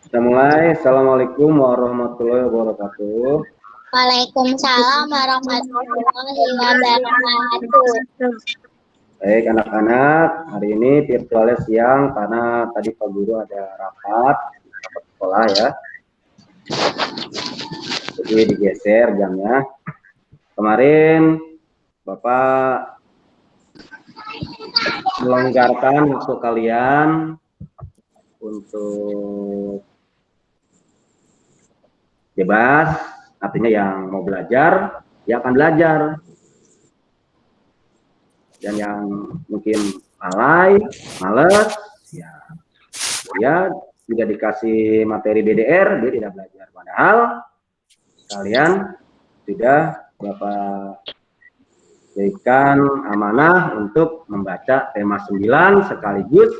Kita mulai. Assalamualaikum warahmatullahi wabarakatuh. Waalaikumsalam warahmatullahi wabarakatuh. Baik anak-anak, hari ini virtualnya siang karena tadi Pak Guru ada rapat sekolah ya. Jadi digeser jamnya. Kemarin Bapak melonggarkan waktu kalian untuk bebas, artinya yang mau belajar, ya akan belajar. Dan yang mungkin alay, males, ya tidak dikasih materi BDR, dia tidak belajar. Padahal kalian sudah Bapak berikan amanah untuk membaca tema 9 sekaligus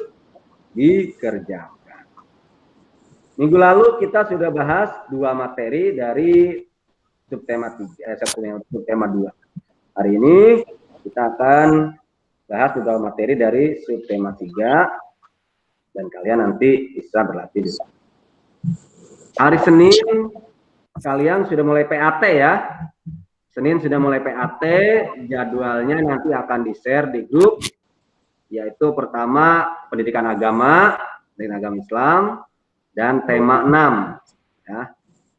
dikerjakan. Minggu lalu kita sudah bahas 2 materi dari subtema 2. Hari ini kita akan bahas 2 materi dari subtema 3 dan kalian nanti bisa berlatih di sana. Hari Senin kalian sudah mulai PAT ya. Senin sudah mulai PAT, jadwalnya nanti akan di-share di grup, yaitu pertama pendidikan agama Islam, dan tema 6. Ya,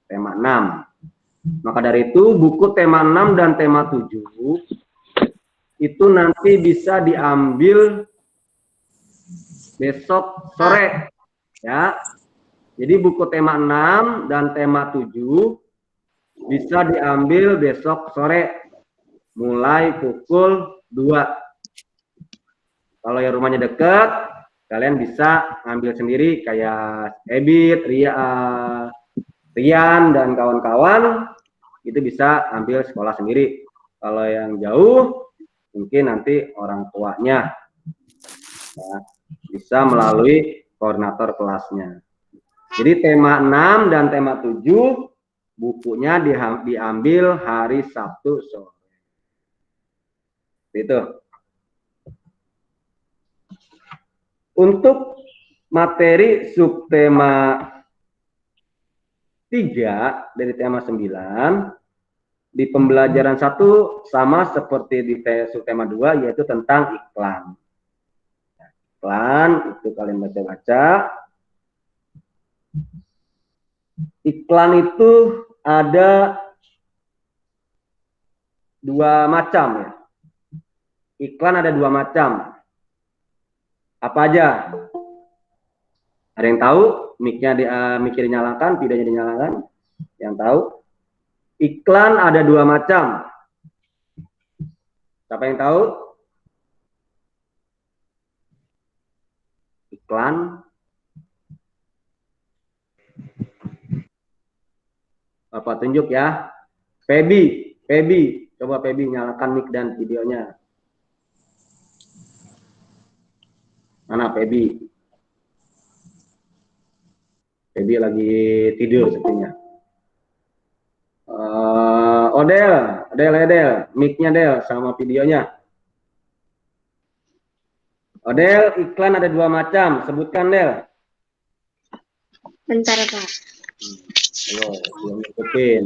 tema 6. Maka dari itu, buku tema 6 dan tema 7, itu nanti bisa diambil besok sore. Ya, jadi buku tema 6 dan tema 7, bisa diambil besok sore mulai pukul 2. Kalau yang rumahnya dekat, kalian bisa ambil sendiri kayak Ebit, Rian dan kawan-kawan, itu bisa ambil sekolah sendiri. Kalau yang jauh, mungkin nanti orang tuanya ya, bisa melalui koordinator kelasnya. Jadi tema 6 dan tema 7 bukunya diambil hari Sabtu sore. Itu. Untuk materi subtema 3 dari tema 9, di pembelajaran 1 sama seperti di subtema 2, yaitu tentang iklan. Iklan itu kalian baca-baca. Iklan itu ada 2 macam ya. Iklan ada 2 macam. Apa aja? Ada yang tahu? Mic-nya dinyalakan, videonya dinyalakan? Yang tahu? Iklan ada 2 macam. Siapa yang tahu? Iklan. Bapak tunjuk ya. Febi, coba Febi nyalakan mic dan videonya. Mana Febi? Febi lagi tidur sepertinya. Odel, mic-nya Del sama videonya. Odel, iklan ada 2 macam. Sebutkan Del. Bentar Pak. Ayo, belum ngikutin.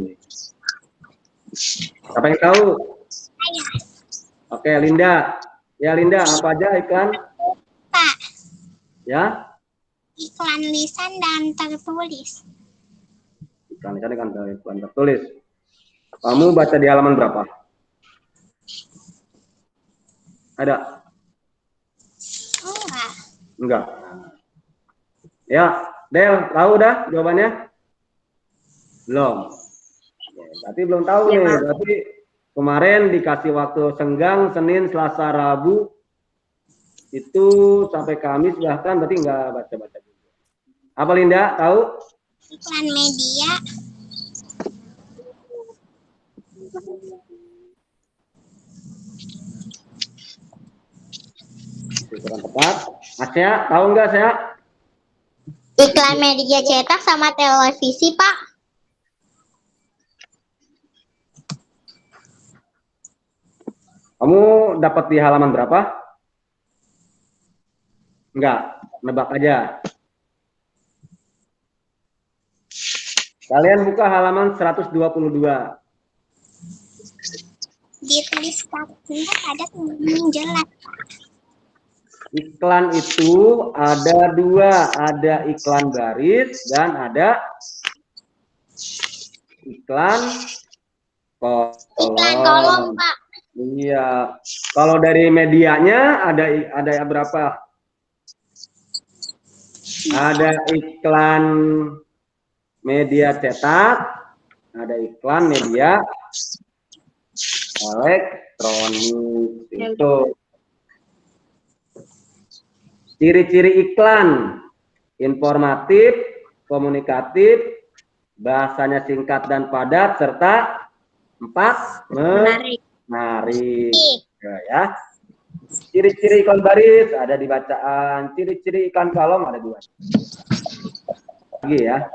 Siapa yang tahu? Oke, Linda. Ya Linda, apa aja iklan? Pak. Ya? Iklan lisan dan tertulis. Iklan lisan kan iklan tertulis. Kamu baca di halaman berapa? Ada? Enggak. Ya, Del, tahu dah jawabannya? Belum. Berarti belum tahu nih. Berarti kemarin dikasih waktu senggang Senin, Selasa, Rabu itu sampai Kamis bahkan berarti nggak baca-baca juga. Apa Linda tahu? Iklan media. Kurang tepat. Asya, tahu nggak saya? Iklan media cetak sama televisi Pak. Kamu dapat di halaman berapa? Enggak, nebak aja. Kalian buka halaman 122. Ditulis kaki ada yang jelas. Iklan itu ada dua, ada iklan baris dan ada iklan Iklan kolom, kolom. Pak. Iya. Kalau dari medianya ada berapa? Ada iklan media cetak, ada iklan media elektronik. Itu ciri-ciri iklan: informatif, komunikatif, bahasanya singkat dan padat, serta 4 menarik. Ya. Ciri-ciri iklan baris ada di bacaan, ciri-ciri iklan kolom ada 2. Lagi ya.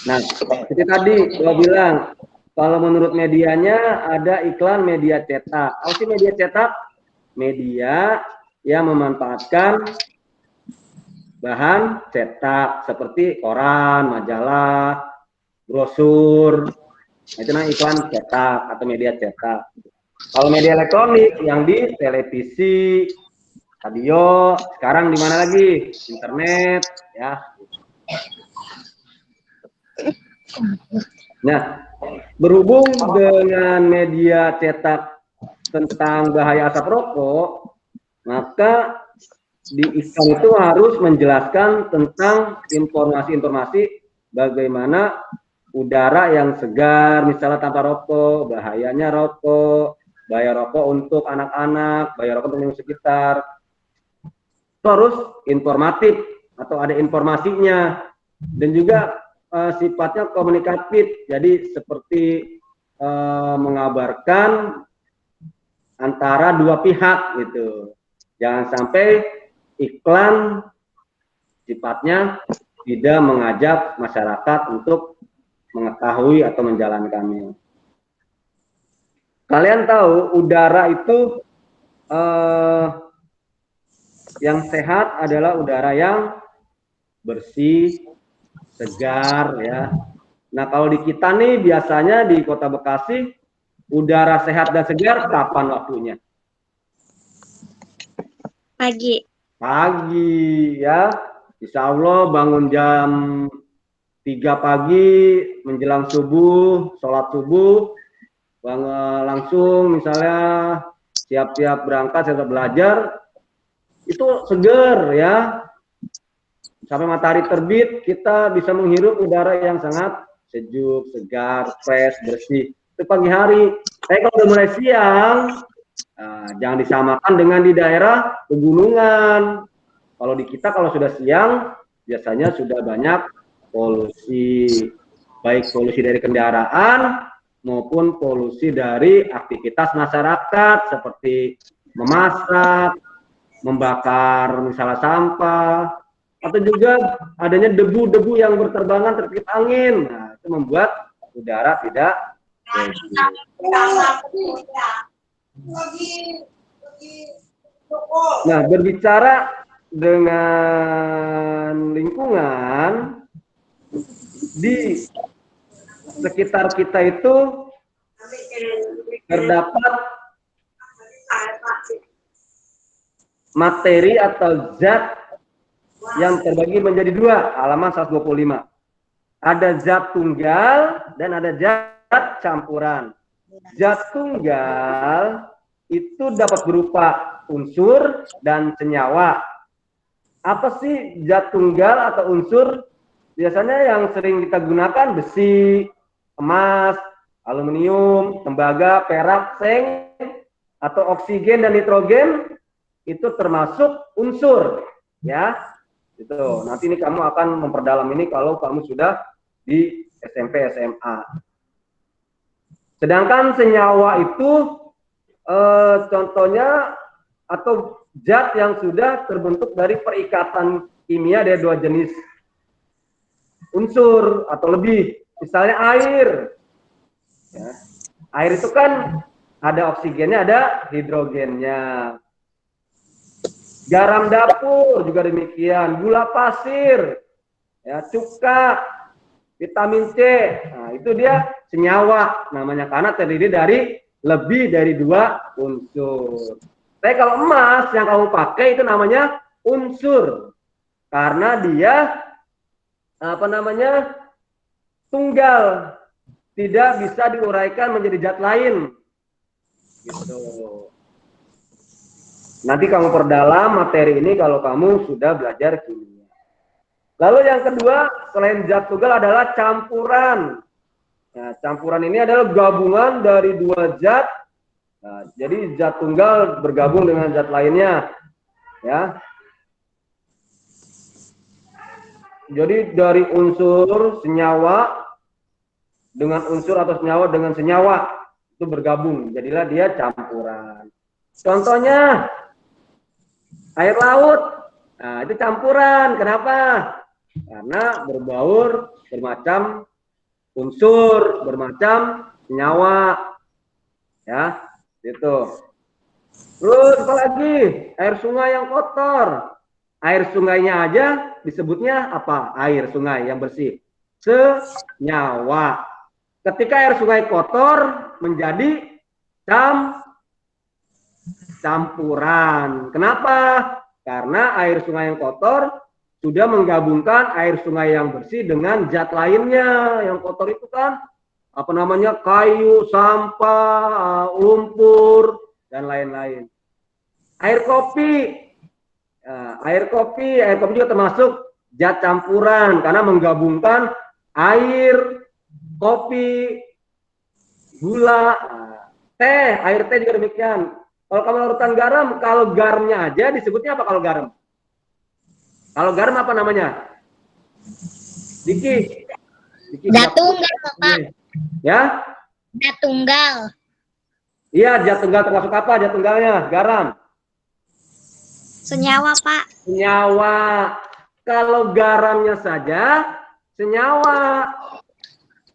Nah, seperti tadi gua bilang, kalau menurut medianya ada iklan media cetak. Apa sih media cetak? Media yang memanfaatkan bahan cetak seperti koran, majalah, brosur. Itu namanya iklan cetak atau media cetak. Kalau media elektronik yang di televisi, radio, sekarang di mana lagi? Internet, ya. Nah, berhubung dengan media cetak tentang bahaya asap rokok, maka di iklan itu harus menjelaskan tentang informasi-informasi bagaimana udara yang segar, misalnya tanpa rokok, bahayanya rokok, bahaya rokok untuk anak-anak, bahaya rokok untuk sekitar. Itu harus informatif atau ada informasinya, dan juga sifatnya komunikatif, jadi seperti mengabarkan antara dua pihak gitu. Jangan sampai iklan sifatnya tidak mengajak masyarakat untuk mengetahui atau menjalankannya. Kalian tahu udara itu yang sehat adalah udara yang bersih, segar ya. Nah, kalau di kita nih biasanya di Kota Bekasi udara sehat dan segar kapan waktunya? Pagi. Pagi ya. Insya Allah bangun jam 3 pagi menjelang subuh, sholat subuh, langsung misalnya siap-siap berangkat, siap belajar, itu seger ya. Sampai matahari terbit kita bisa menghirup udara yang sangat sejuk, segar, fresh, bersih. Itu pagi hari. Tapi kalau udah mulai siang, jangan disamakan dengan di daerah pegunungan. Kalau di kita kalau sudah siang biasanya sudah banyak polusi, baik polusi dari kendaraan maupun polusi dari aktivitas masyarakat seperti memasak, membakar misalnya sampah, atau juga adanya debu-debu yang berterbangan tertiup angin. Nah, itu membuat udara tidak bersih. Nah, berbicara dengan lingkungan, di sekitar kita itu terdapat materi atau zat yang terbagi menjadi 2, halaman 125. Ada zat tunggal dan ada zat campuran. Zat tunggal itu dapat berupa unsur dan senyawa. Apa sih zat tunggal atau unsur? Biasanya yang sering kita gunakan besi, emas, aluminium, tembaga, perak, seng, atau oksigen dan nitrogen itu termasuk unsur, ya. Itu nanti ini kamu akan memperdalam ini kalau kamu sudah di SMP SMA. Sedangkan senyawa itu contohnya atau zat yang sudah terbentuk dari perikatan kimia dari 2 jenis unsur atau lebih. Misalnya air. Ya. Air itu kan ada oksigennya, ada hidrogennya. Garam dapur juga demikian, gula pasir, ya, cuka, vitamin C. Nah, itu dia senyawa namanya karena terdiri dari lebih dari 2 unsur. Tapi kalau emas yang kamu pakai itu namanya unsur karena dia apa namanya tunggal, tidak bisa diuraikan menjadi zat lain. Gitu. Nanti kamu perdalam materi ini kalau kamu sudah belajar kimia. Lalu yang kedua, selain zat tunggal adalah campuran. Nah, campuran ini adalah gabungan dari 2 zat. Nah, jadi zat tunggal bergabung dengan zat lainnya. Ya. Jadi dari unsur senyawa dengan unsur atau senyawa dengan senyawa itu bergabung. Jadilah dia campuran. Contohnya air laut, nah itu campuran. Kenapa? Karena berbaur bermacam unsur, bermacam senyawa, ya, itu. Terus apa lagi? Air sungai yang kotor, air sungainya aja disebutnya apa? Air sungai yang bersih, senyawa. Ketika air sungai kotor menjadi campuran. Kenapa? Karena air sungai yang kotor sudah menggabungkan air sungai yang bersih dengan zat lainnya. Yang kotor itu kan apa namanya kayu, sampah, lumpur dan lain-lain. Air kopi, air kopi juga termasuk zat campuran karena menggabungkan air, kopi, gula, teh, air teh juga demikian. Kalau kamu larutan garam, kalau garamnya aja disebutnya apa kalau garam? Kalau garam apa namanya? Diki. Zat tunggal, Pak. Ya? Zat tunggal. Iya, zat tunggal termasuk apa? Zat tunggalnya garam. Senyawa, Pak. Senyawa. Kalau garamnya saja senyawa.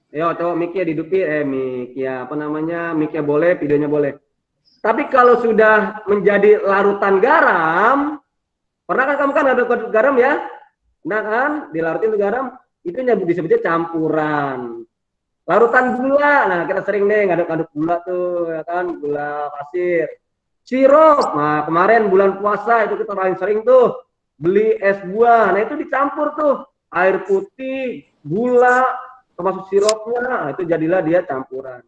Yo, coba mic-nya didupi, mic-nya apa namanya? Mic-nya boleh, videonya boleh. Tapi kalau sudah menjadi larutan garam, pernah kan kamu kan ada garam ya? Nah kan, dilarutin garam, itu disebutnya campuran. Larutan gula, nah kita sering deh ngaduk-ngaduk gula tuh, ya kan, gula pasir. Sirup, nah kemarin bulan puasa itu kita paling sering tuh beli es buah, nah itu dicampur tuh air putih, gula, termasuk sirupnya, nah, itu jadilah dia campuran.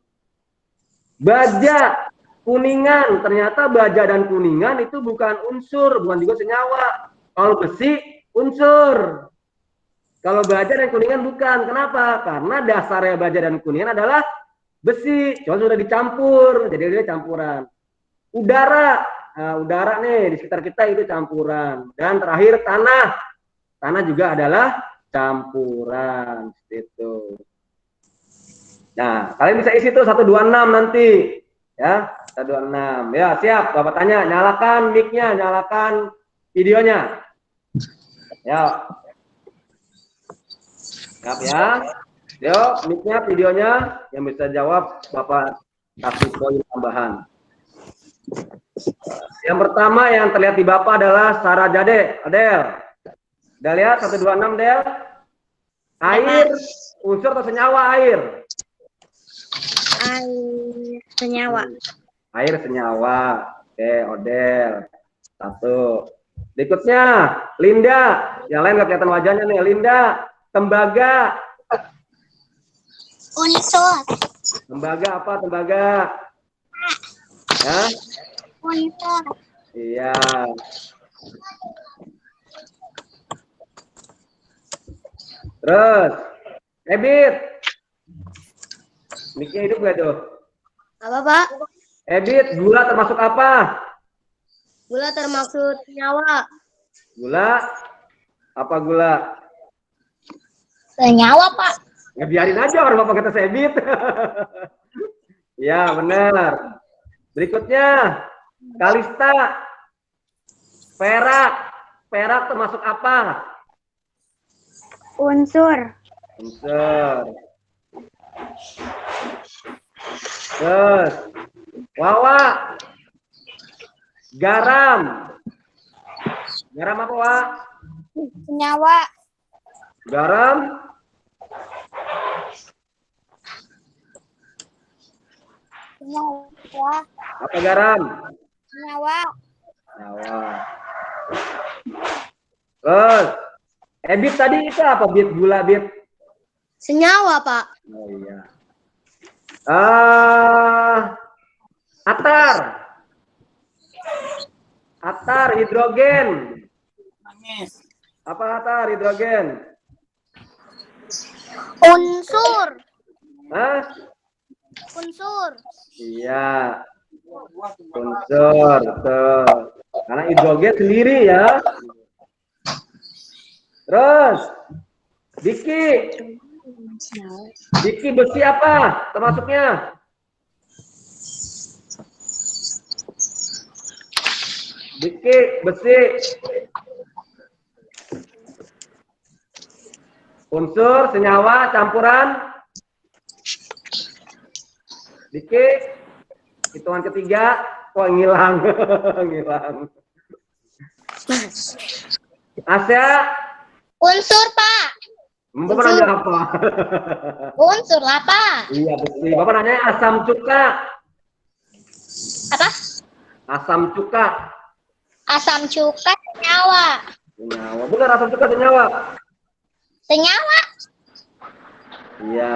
Baja, kuningan, ternyata baja dan kuningan itu bukan unsur, bukan juga senyawa. Kalau besi, unsur. Kalau baja dan kuningan bukan. Kenapa? Karena dasarnya baja dan kuningan adalah besi. Cuma sudah dicampur, jadi dia campuran. Udara, nah, udara nih di sekitar kita itu campuran. Dan terakhir tanah. Tanah juga adalah campuran. Itu. Nah, kalian bisa isi tuh 126 nanti. Ya, 126. Ya, siap. Bapak tanya, nyalakan mic-nya, nyalakan videonya. Ya. Siap ya. Yuk, mic-nya, videonya yang bisa jawab Bapak kasih poin tambahan. Yang pertama yang terlihat di Bapak adalah Sarah Jade, Adel. Udah lihat 126 Del? Air, unsur atau senyawa air? Air senyawa. Air senyawa. Oke, Odel. 1. Berikutnya, Linda. Yang lain nggak kelihatan wajahnya nih. Linda, tembaga. Unsur. Tembaga apa tembaga? Ya? Unsur. Iya. Terus, Ebit. Mic-nya hidup nggak tuh? Apa, Pak? Ebit, gula termasuk apa? Gula termasuk senyawa. Gula? Apa gula? Senyawa, Pak. Ya biarin aja orang Bapak kata Ebit. Ya, benar. Berikutnya, Kalista. Perak. Perak termasuk apa? Unsur. Unsur. Terus, Wawa. Garam. Garam apa, Wak? Senyawa. Garam. Senyawa. Apa garam? Senyawa. Senyawa. Terus, bit tadi itu apa? Bit, gula bit? Senyawa, Pak. Oh iya. Atar. Atar, hidrogen. Apa atar, hidrogen? Unsur. Hah? Unsur. Iya. Unsur, betul. Karena hidrogen sendiri ya. Terus, Diki. Diki besi apa termasuknya? Diki besi. Unsur, senyawa, campuran. Diki. Hitungan ketiga. Kok ngilang? Ngilang. Asya. Unsur, Pak. Bapak nanya apa? Unsur lah, Pak. Iya, betul. Bapak nanya asam cuka. Apa? Asam cuka. Asam cuka, senyawa. Senyawa. Bukan asam cuka, senyawa. Senyawa. Iya.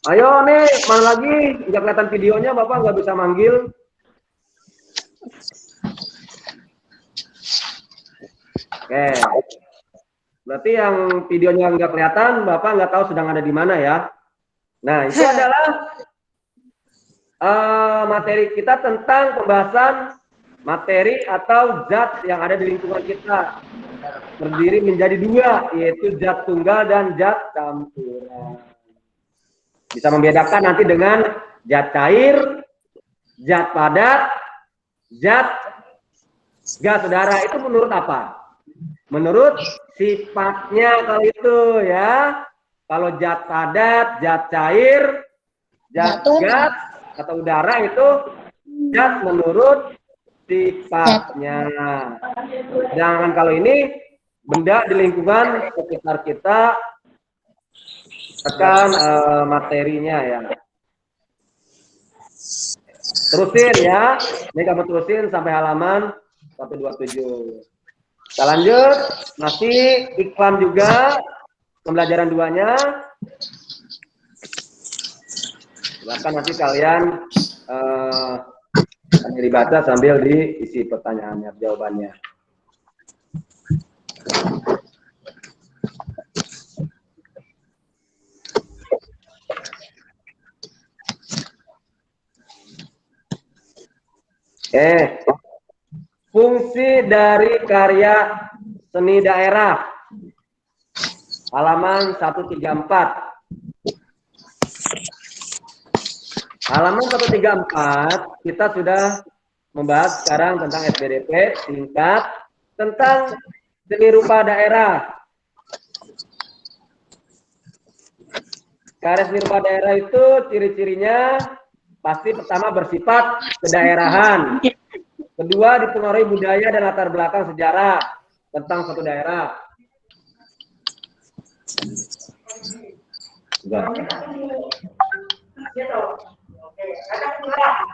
Ayo nih, mana lagi? Nggak kelihatan videonya, Bapak nggak bisa manggil. Oke. Berarti yang videonya nggak kelihatan, Bapak nggak tahu sedang ada di mana ya. Nah, itu adalah materi kita tentang pembahasan materi atau zat yang ada di lingkungan kita. Terdiri menjadi dua, yaitu zat tunggal dan zat campuran. Bisa membedakan nanti dengan zat cair, zat padat, zat gas udara. Itu menurut apa? Menurut sifatnya kalau itu ya. Kalau zat padat, zat cair, zat gas atau udara itu zat menurut sifatnya. Jangan kalau ini benda di lingkungan sekitar kita tekan materinya ya. Terusin ya. Ini kamu terusin sampai halaman 127. Kita lanjut, masih iklan juga pembelajaran 2-nya. Silakan nanti kalian dibaca sambil diisi pertanyaannya, jawabannya. Fungsi dari karya seni daerah. Halaman 134. Halaman 134 kita sudah membahas sekarang tentang SBDP singkat tentang seni rupa daerah. Karya seni rupa daerah itu ciri-cirinya pasti pertama bersifat kedaerahan. Kedua, dipengaruhi budaya dan latar belakang sejarah tentang suatu daerah.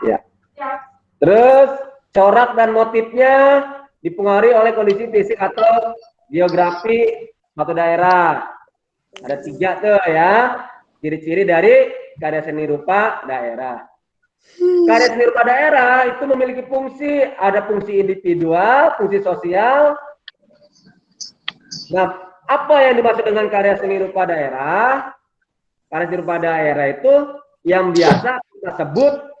Ya. Terus, corak dan motifnya dipengaruhi oleh kondisi fisik atau geografi suatu daerah. Ada 3 tuh ya, ciri-ciri dari karya seni rupa daerah. Karya seni rupa daerah itu memiliki fungsi, ada fungsi individual, fungsi sosial. Nah, apa yang dimaksud dengan karya seni rupa daerah? Karya seni rupa daerah itu yang biasa kita sebut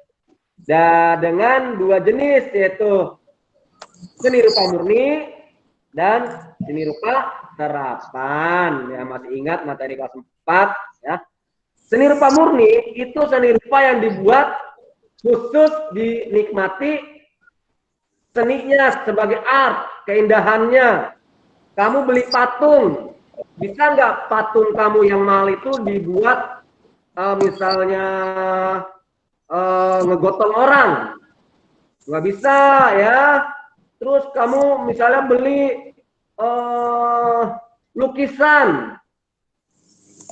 dengan 2 jenis, yaitu seni rupa murni dan seni rupa terapan. Ya, masih ingat materi kelas 4 ya. Seni rupa murni itu seni rupa yang dibuat khusus dinikmati seninya sebagai art, keindahannya. Kamu beli patung, bisa nggak patung kamu yang mahal itu dibuat misalnya ngegotong orang? Nggak bisa ya. terus kamu misalnya beli lukisan,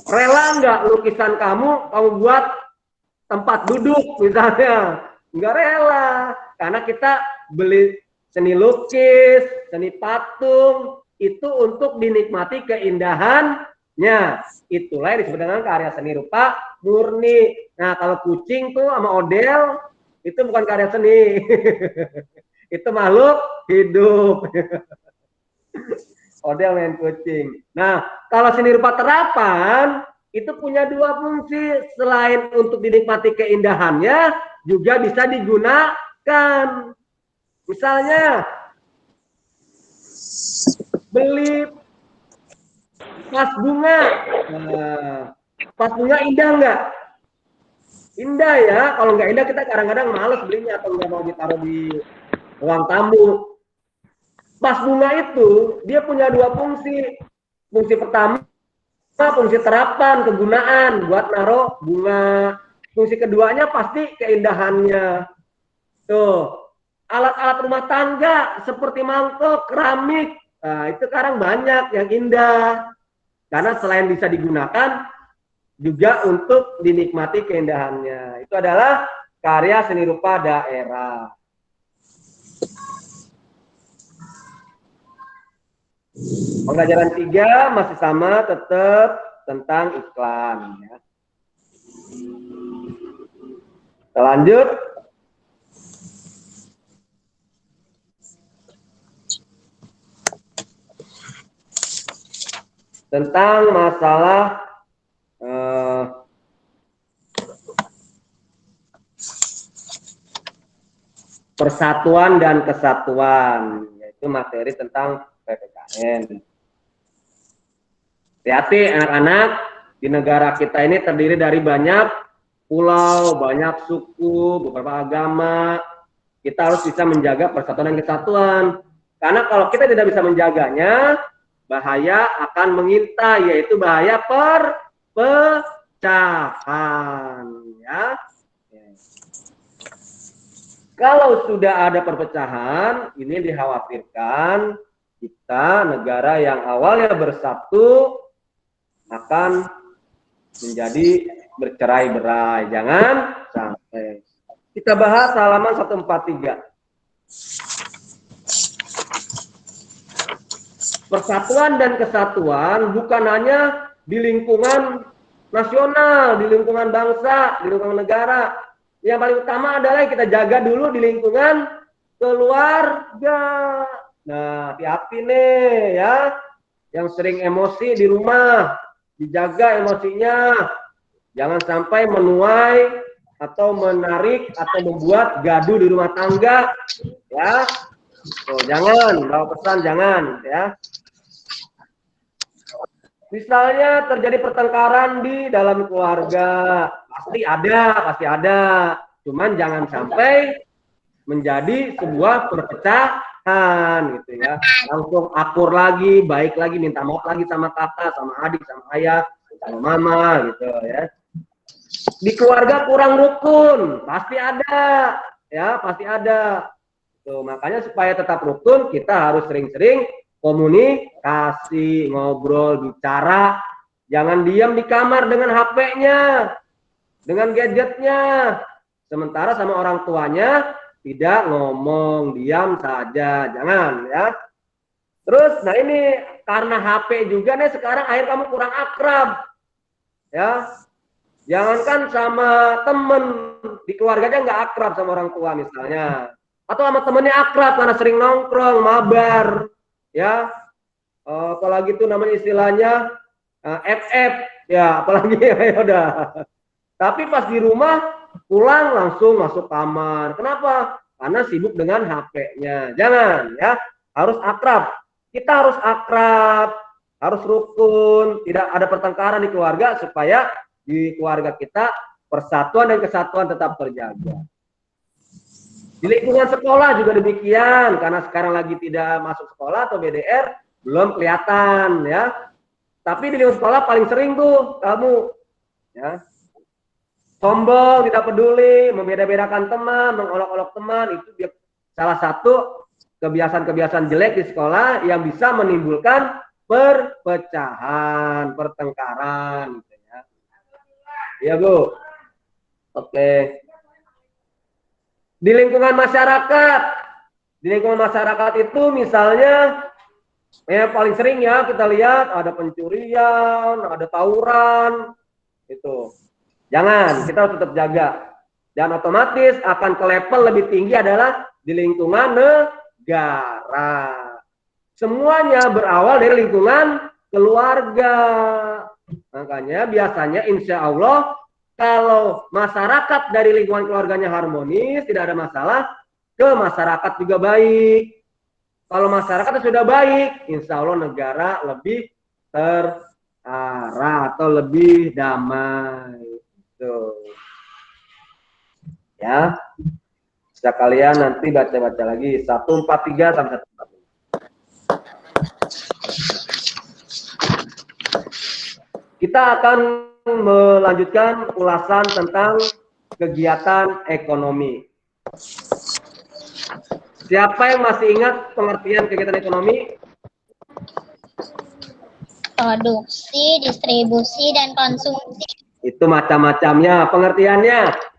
rela nggak lukisan kamu buat tempat duduk misalnya? Nggak rela, karena kita beli seni lukis, seni patung, itu untuk dinikmati keindahannya. Itulah yang disebut dengan karya seni rupa murni. Nah, kalau kucing tuh sama odel, itu bukan karya seni. Itu makhluk hidup. Odel main kucing. Nah, kalau seni rupa terapan, itu punya dua fungsi. Selain untuk dinikmati keindahannya, juga bisa digunakan. Misalnya, beli vas bunga. Nah, vas bunga indah nggak? Indah ya. Kalau nggak indah kita kadang-kadang males belinya atau nggak mau ditaruh di ruang tamu. Vas bunga itu dia punya dua fungsi. Fungsi pertama, fungsi terapan, kegunaan buat naruh bunga. Fungsi keduanya pasti keindahannya. Tuh, alat-alat rumah tangga seperti mangkok, keramik. Nah, itu sekarang banyak yang indah. Karena selain bisa digunakan, juga untuk dinikmati keindahannya. Itu adalah karya seni rupa daerah. Pembelajaran 3 masih sama, tetap tentang iklan. Ya. Kita lanjut. Tentang masalah persatuan dan kesatuan, yaitu materi tentang PPKN. Hati-hati anak-anak, di negara kita ini terdiri dari banyak pulau, banyak suku, beberapa agama. Kita harus bisa menjaga persatuan dan kesatuan. Karena kalau kita tidak bisa menjaganya, bahaya akan mengintai, yaitu bahaya perpecahan. Ya. Kalau sudah ada perpecahan, ini dikhawatirkan kita negara yang awalnya bersatu akan menjadi bercerai-berai. Jangan sampai. Kita bahas halaman 143. Persatuan dan kesatuan bukan hanya di lingkungan nasional, di lingkungan bangsa, di lingkungan negara. Yang paling utama adalah kita jaga dulu di lingkungan keluarga. Nah, hati-hati nih ya, yang sering emosi di rumah, dijaga emosinya. Jangan sampai menuai atau menarik atau membuat gaduh di rumah tangga, ya. Oh, jangan, bawa pesan jangan, ya. Misalnya terjadi pertengkaran di dalam keluarga, pasti ada. Cuman jangan sampai menjadi sebuah perpecahan gitu ya. Langsung akur lagi, baik lagi, minta maaf lagi sama kakak, sama adik, sama ayah, sama mama gitu ya. Di keluarga kurang rukun, pasti ada, ya pasti ada. Tuh, makanya supaya tetap rukun kita harus sering-sering komunikasi, ngobrol, bicara. Jangan diam di kamar dengan HP-nya, dengan gadgetnya. Sementara sama orang tuanya tidak ngomong, diam saja, jangan ya. Terus, nah ini karena HP juga nih sekarang akhirnya kamu kurang akrab, ya. Jangankan sama temen di keluarganya nggak akrab sama orang tua misalnya, atau sama temennya akrab karena sering nongkrong, mabar, ya. Apalagi itu namanya istilahnya FF, ya apalagi ya udah. Tapi pas di rumah pulang langsung masuk kamar. Kenapa? Karena sibuk dengan HP-nya. Jangan ya, harus akrab. Kita harus akrab, harus rukun, tidak ada pertengkaran di keluarga supaya di keluarga kita persatuan dan kesatuan tetap terjaga. Di lingkungan sekolah juga demikian, karena sekarang lagi tidak masuk sekolah atau BDR belum kelihatan ya. Tapi di lingkungan sekolah paling sering tuh kamu ya sombong, tidak peduli, membeda-bedakan teman, mengolok-olok teman, itu salah satu kebiasaan-kebiasaan jelek di sekolah yang bisa menimbulkan perpecahan, pertengkaran gitu ya. Iya, Bu. Oke. Di lingkungan masyarakat. Di lingkungan masyarakat itu misalnya paling sering ya kita lihat ada pencurian, ada tawuran itu. Jangan, kita harus tetap jaga. Dan otomatis akan ke level lebih tinggi adalah di lingkungan negara. Semuanya berawal dari lingkungan keluarga. Makanya biasanya insya Allah kalau masyarakat dari lingkungan keluarganya harmonis, tidak ada masalah, ke masyarakat juga baik. Kalau masyarakat sudah baik, insya Allah negara lebih terarah atau lebih damai. Tuh. Ya, bisa kalian nanti baca-baca lagi 143 sampai 145. Kita akan melanjutkan ulasan tentang kegiatan ekonomi. Siapa yang masih ingat pengertian kegiatan ekonomi? Produksi, distribusi, dan konsumsi. Itu macam-macamnya pengertiannya.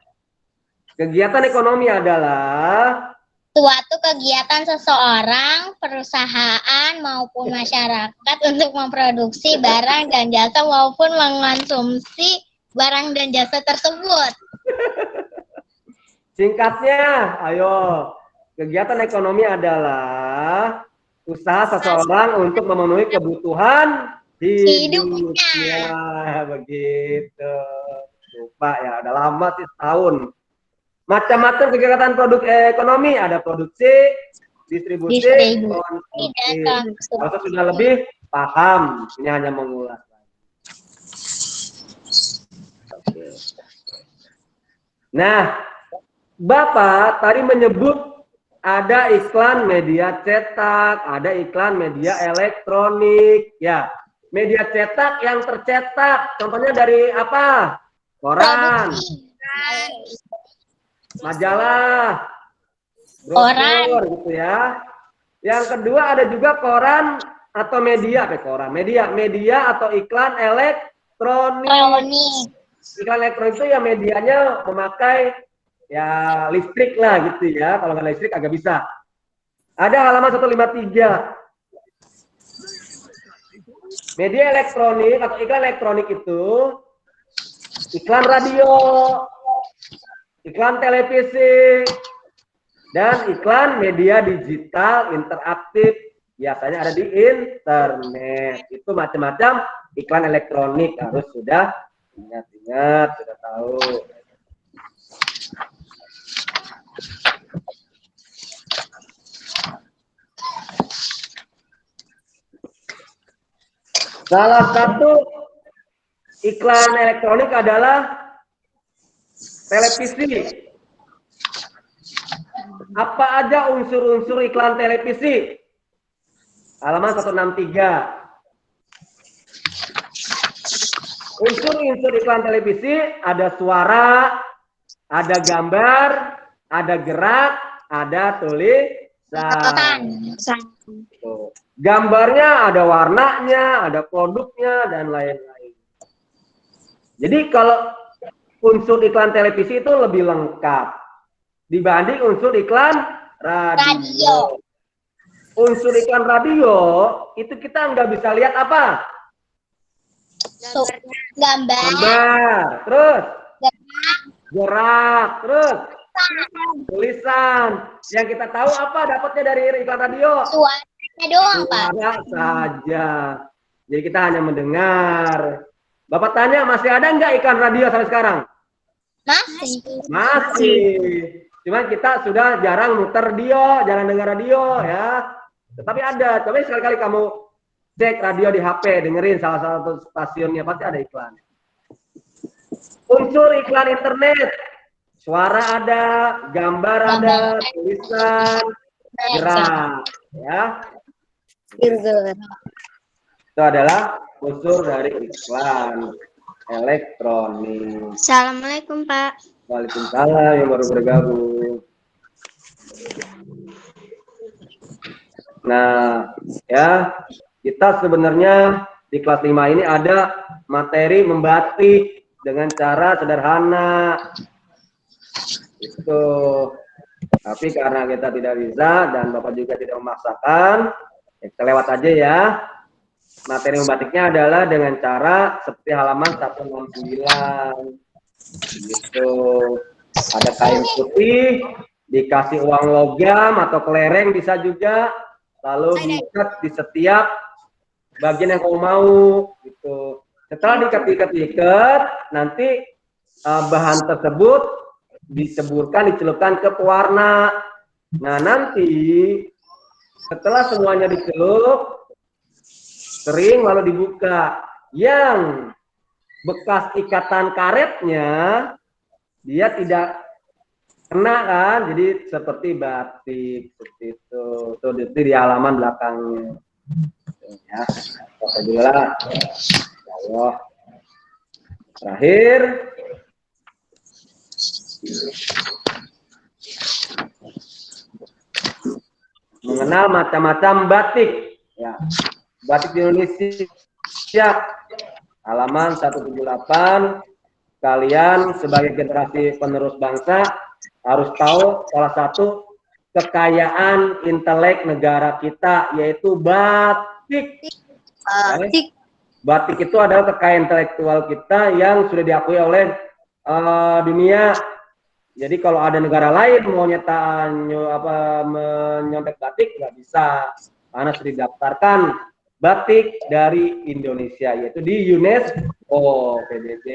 Kegiatan ekonomi adalah Suatu kegiatan seseorang, perusahaan, maupun masyarakat untuk memproduksi barang dan jasa maupun mengonsumsi barang dan jasa tersebut. Singkatnya, ayo. Kegiatan ekonomi adalah usaha seseorang untuk memenuhi kebutuhan hidupnya. Begitu. Lupa ya, udah lama sih setahun. Macam-macam kegiatan produk ekonomi, ada produksi, distribusi konsumsi. Kalau sudah lebih paham, ini hanya mengulas. Nah, Bapak tadi menyebut ada iklan media cetak, ada iklan media elektronik, ya. Media cetak yang tercetak, contohnya dari apa? Koran, majalah, brosur, gitu ya. Yang kedua ada juga koran atau media, media atau iklan elektronik. Iklan elektronik itu ya medianya memakai ya listrik lah gitu ya, kalau nggak listrik agak bisa. Ada halaman 153. Media elektronik atau iklan elektronik itu iklan radio, iklan televisi, dan iklan media digital interaktif biasanya ada di internet. Itu macam-macam iklan elektronik, harus sudah ingat-ingat, sudah tahu. Salah satu iklan elektronik adalah televisi. Apa aja unsur-unsur iklan televisi? Halaman 163. Unsur-unsur iklan televisi ada suara, ada gambar, ada gerak, ada tulisan. Gambarnya ada warnanya, ada produknya, dan lain-lain. Jadi kalau unsur iklan televisi itu lebih lengkap dibanding unsur iklan radio. Unsur iklan radio itu kita nggak bisa lihat apa? Gambar, terus gerak, terus tulisan. Yang kita tahu apa dapatnya dari iklan radio? Suaranya doang, Pak. Suara saja. Jadi kita hanya mendengar. Bapak tanya, masih ada nggak iklan radio sampai sekarang? Masih. Cuman kita sudah jarang muter radio, jarang dengar radio ya. Tetapi ada. Coba sekali-kali kamu cek radio di HP, dengerin salah satu stasiunnya, pasti ada iklan. Unsur iklan internet. Suara ada, gambar ada, tulisan, gerak, ya. Itu adalah unsur dari iklan elektronik. Assalamualaikum, Pak. Waalaikumsalam yang baru bergabung. Nah, ya, kita sebenarnya di kelas 5 ini ada materi membatik dengan cara sederhana. Itu. Tapi karena kita tidak bisa dan Bapak juga tidak memaksakan, ya kita lewat aja ya. Materi membatiknya adalah dengan cara seperti halaman 169. Gitu. Ada kain putih, dikasih uang logam atau kelereng bisa juga, lalu diikat di setiap bagian yang kamu mau gitu. Setelah diikat, nanti bahan tersebut dicelupkan ke pewarna. Nah, nanti setelah semuanya dicelup, kering lalu dibuka. Yang bekas ikatan karetnya dia tidak kena kan, jadi seperti batik seperti itu. Tuh di halaman belakangnya. Ya, alhamdulillah. Ya Allah. Terakhir, mengenal macam-macam batik. Ya, batik di Indonesia, halaman 178. Kalian sebagai generasi penerus bangsa harus tahu salah satu kekayaan intelek negara kita, yaitu batik. Batik. Batik itu adalah kekayaan intelektual kita yang sudah diakui oleh dunia. Jadi kalau ada negara lain mau menyontek batik nggak bisa, karena sudah didaftarkan batik dari Indonesia, yaitu di UNESCO PBB,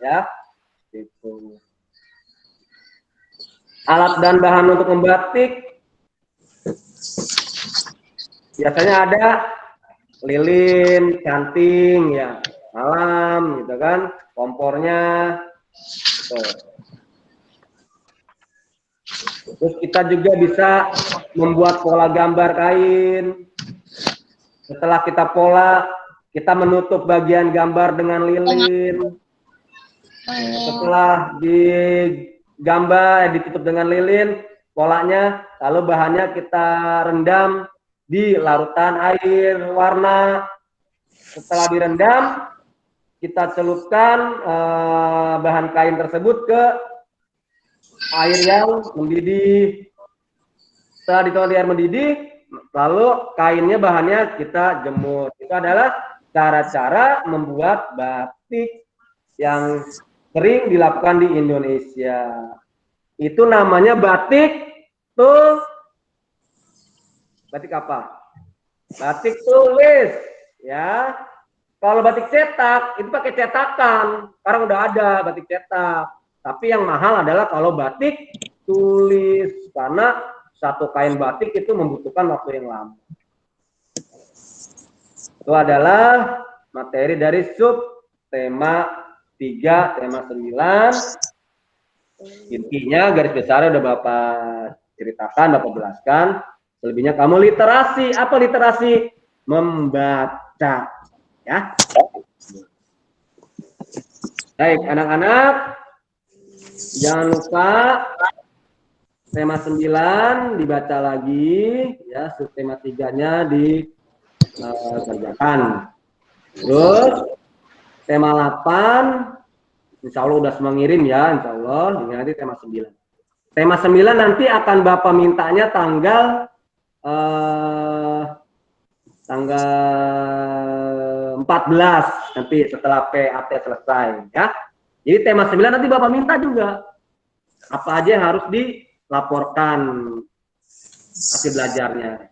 ya. Itu. Alat dan bahan untuk membatik biasanya ada lilin, canting, ya, alam, gitu kan, kompornya. Gitu. Terus kita juga bisa membuat pola gambar kain. Setelah kita pola, kita menutup bagian gambar dengan lilin. Setelah ditutup dengan lilin, polanya, lalu bahannya kita rendam di larutan air warna. Setelah direndam, kita celupkan bahan kain tersebut ke air yang mendidih. Setelah dituang di air mendidih, lalu kainnya bahannya kita jemur. Itu adalah cara-cara membuat batik yang sering dilakukan di Indonesia. Itu namanya batik tuh. Batik apa? Batik tulis, ya. Kalau batik cetak itu pakai cetakan. Sekarang udah ada batik cetak. Tapi yang mahal adalah kalau batik tulis, karena satu kain batik itu membutuhkan waktu yang lama. Itu adalah materi dari sub tema 3, tema 9. Intinya garis besar udah Bapak ceritakan, Bapak jelaskan. Selebihnya kamu literasi. Apa literasi? Membaca. Ya. Baik, anak-anak, jangan lupa tema 9 dibaca lagi, ya, subtema 3-nya dikerjakan. Terus tema 8 insya Allah udah semua ngirim ya, insya Allah. Ini nanti tema 9. Tema 9 nanti akan Bapak mintanya tanggal 14 nanti setelah PAT selesai, ya. Jadi tema 9 nanti Bapak minta juga apa aja yang harus dilaporkan hasil belajarnya.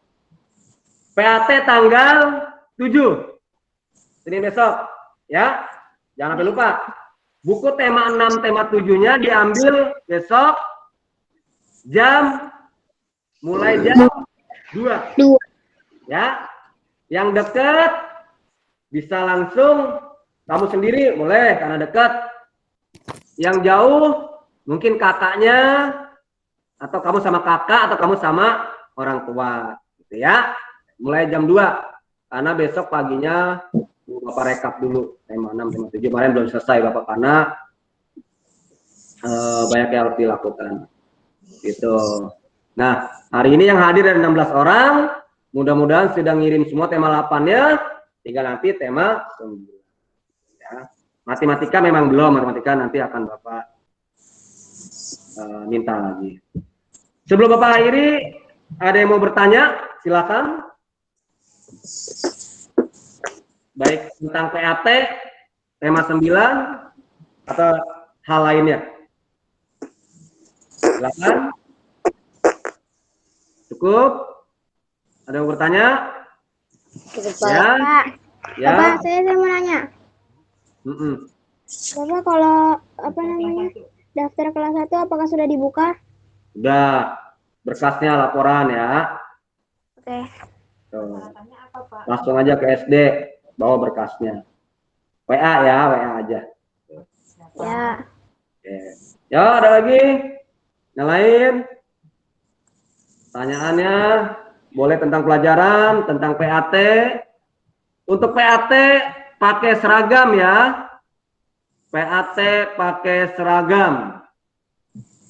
PAT tanggal 7 Senin besok, ya. Jangan sampai lupa. Buku tema 6, tema 7-nya diambil besok mulai jam 2. Ya. Yang dekat bisa langsung kamu sendiri, boleh karena dekat. Yang jauh mungkin kakaknya, atau kamu sama kakak, atau kamu sama orang tua, gitu ya. Mulai jam 2, karena besok paginya Bapak rekap dulu tema 6, tema 7. Kemarin belum selesai Bapak karena banyak yang harus dilakukan. Gitu. Nah, hari ini yang hadir ada 16 orang. Mudah-mudahan sudah ngirim semua tema 8-nya, tinggal nanti tema 9. Ya. Matematika memang belum, matematika nanti akan Bapak minta lagi. Sebelum Bapak akhiri, ada yang mau bertanya? Silakan. Baik tentang PAT, tema 9, atau hal lainnya. Silakan. Cukup? Ada yang bertanya? Ya. Pak. Ya. Bapak, saya mau nanya. Bapak, kalau daftar kelas 1 apakah sudah dibuka? Sudah. Berkasnya laporan ya. Oke. Langsung aja ke SD, bawa berkasnya. WA ya, WA aja. Ya. Oke. Ya, ada lagi? Yang lain? Pertanyaannya boleh tentang pelajaran, tentang PAT. Untuk PAT pakai seragam ya. PAT pakai seragam.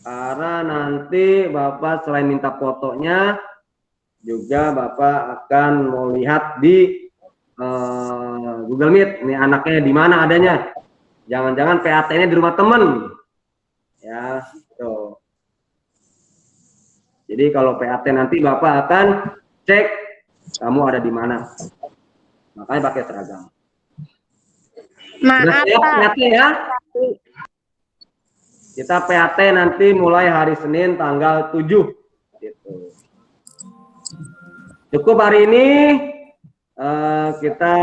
Karena nanti Bapak selain minta fotonya, juga Bapak akan melihat di Google Meet. Ini anaknya di mana adanya. Jangan-jangan PAT-nya di rumah temen. Ya, tuh. Jadi kalau PAT nanti Bapak akan cek kamu ada di mana. Makanya pakai seragam. Maaf, siap, Pak. PAT ya. Kita PAT nanti mulai hari Senin tanggal 7. Gitu. Cukup hari ini. Kita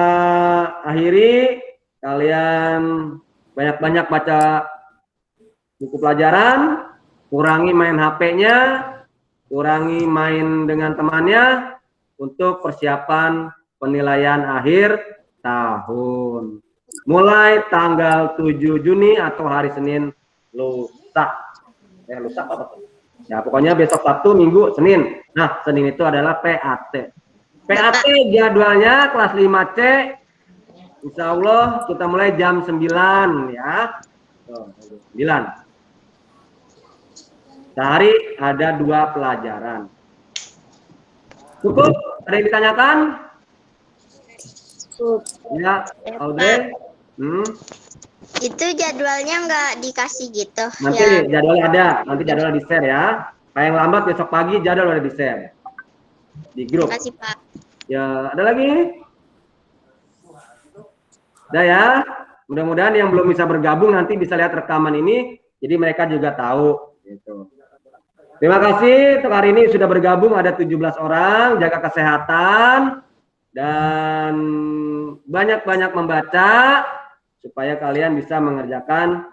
akhiri. Kalian banyak-banyak baca buku pelajaran. Kurangi main HP-nya. Kurangi main dengan temannya untuk persiapan penilaian akhir tahun. Mulai tanggal 7 Juni atau hari Senin lusa. Lusa apa tuh? Ya pokoknya besok Sabtu, Minggu, Senin. Nah, Senin itu adalah PAT. PAT jadwalnya kelas 5C. Insya Allah kita mulai jam 9 ya. 9. Sehari ada 2 pelajaran. Cukup? Ada yang ditanyakan? Cukup. Ya, Audrey. Itu jadwalnya nggak dikasih gitu. Nanti jadwalnya ada. Nanti jadwalnya di-share ya. Paling lambat besok pagi jadwal udah di-share. Di grup. Terima kasih, Pak. Ya, ada lagi? Udah ya. Mudah-mudahan yang belum bisa bergabung nanti bisa lihat rekaman ini. Jadi mereka juga tahu. Gitu. Terima kasih untuk hari ini sudah bergabung ada 17 orang, jaga kesehatan dan banyak-banyak membaca supaya kalian bisa mengerjakan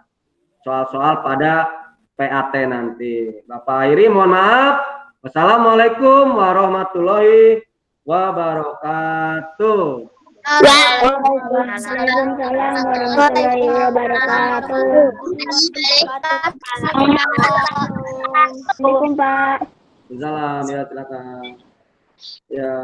soal-soal pada PAT nanti. Bapak akhiri mohon maaf. Wassalamualaikum warahmatullahi wabarakatuh. Waalaikumsalam warahmatullahi wabarakatuh. Assalamualaikum, Pak. Salam ya, silakan. Ya.